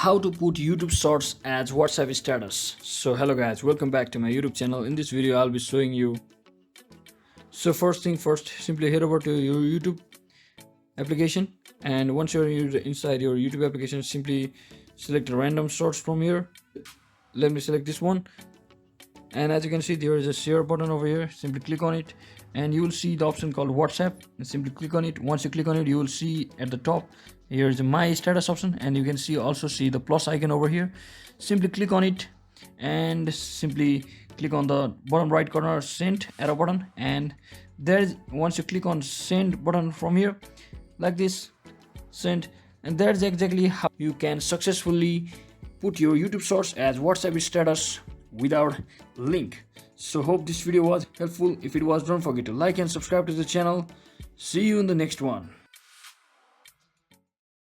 how to put YouTube shorts as WhatsApp status. So hello guys, welcome back to my YouTube channel. In this video I'll be showing you. So first thing first, simply head over to your YouTube application, and once you're inside your YouTube application, simply select random shorts from here. Let me select this one, and as you can see there is a share button over here. Simply click on it and you will see the option called WhatsApp, and simply click on it. Once you click on it, you will see at the top here is the my status option, and you can also see the plus icon over here. Simply click on it and simply click on the bottom right corner send arrow button, and once you click on send button from here like this, send, and that's exactly how you can successfully put your YouTube shorts as WhatsApp status without link. So hope this video was helpful. If it was, don't forget to like and subscribe to the channel. See you in the next one.